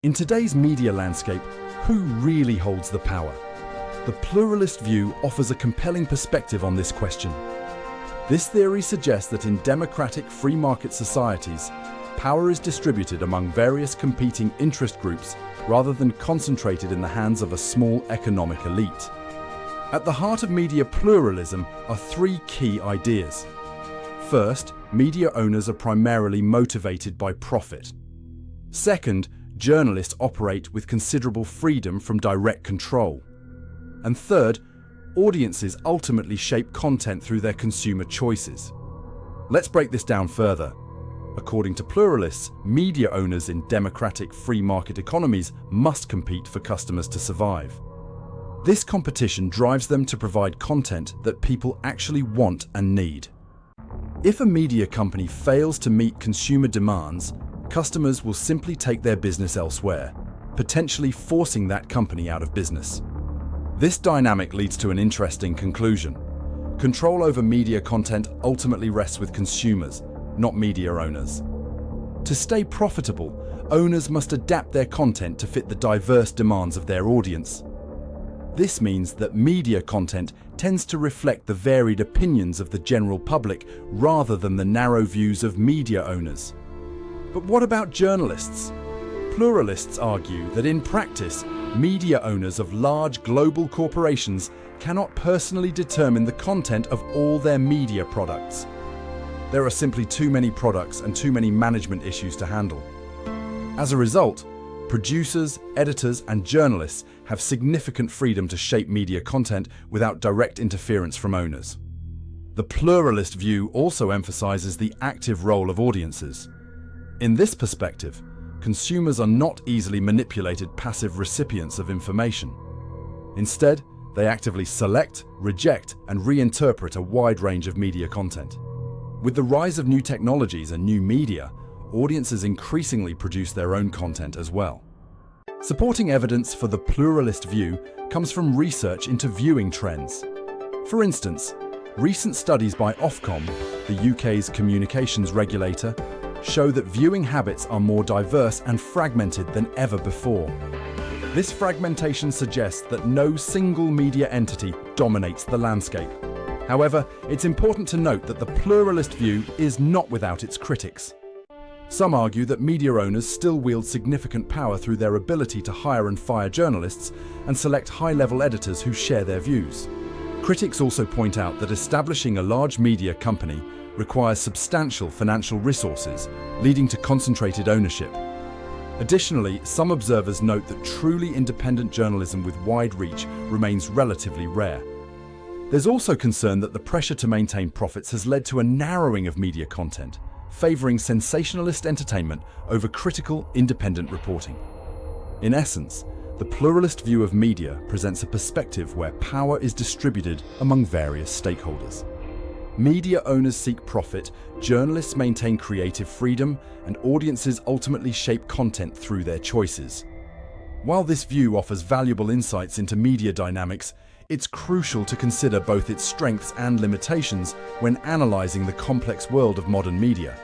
In today's media landscape, who really holds the power? The pluralist view offers a compelling perspective on this question. This theory suggests that in democratic free market societies, power is distributed among various competing interest groups rather than concentrated in the hands of a small economic elite. At the heart of media pluralism are three key ideas. First, media owners are primarily motivated by profit. Second, journalists operate with considerable freedom from direct control. And third, audiences ultimately shape content through their consumer choices. Let's break this down further. According to pluralists, media owners in democratic free market economies must compete for customers to survive. This competition drives them to provide content that people actually want and need. If a media company fails to meet consumer demands, customers will simply take their business elsewhere, potentially forcing that company out of business. This dynamic leads to an interesting conclusion. Control over media content ultimately rests with consumers, not media owners. To stay profitable, owners must adapt their content to fit the diverse demands of their audience. This means that media content tends to reflect the varied opinions of the general public rather than the narrow views of media owners. But what about journalists? Pluralists argue that in practice, media owners of large global corporations cannot personally determine the content of all their media products. There are simply too many products and too many management issues to handle. As a result, producers, editors, and journalists have significant freedom to shape media content without direct interference from owners. The pluralist view also emphasizes the active role of audiences. In this perspective, consumers are not easily manipulated passive recipients of information. Instead, they actively select, reject, and reinterpret a wide range of media content. With the rise of new technologies and new media, audiences increasingly produce their own content as well. Supporting evidence for the pluralist view comes from research into viewing trends. For instance, recent studies by Ofcom, the UK's communications regulator, show that viewing habits are more diverse and fragmented than ever before. This fragmentation suggests that no single media entity dominates the landscape. However, it's important to note that the pluralist view is not without its critics. Some argue that media owners still wield significant power through their ability to hire and fire journalists and select high-level editors who share their views. Critics also point out that establishing a large media company requires substantial financial resources, leading to concentrated ownership. Additionally, some observers note that truly independent journalism with wide reach remains relatively rare. There's also concern that the pressure to maintain profits has led to a narrowing of media content, favoring sensationalist entertainment over critical, independent reporting. In essence, the pluralist view of media presents a perspective where power is distributed among various stakeholders. Media owners seek profit, journalists maintain creative freedom, and audiences ultimately shape content through their choices. While this view offers valuable insights into media dynamics, it's crucial to consider both its strengths and limitations when analyzing the complex world of modern media.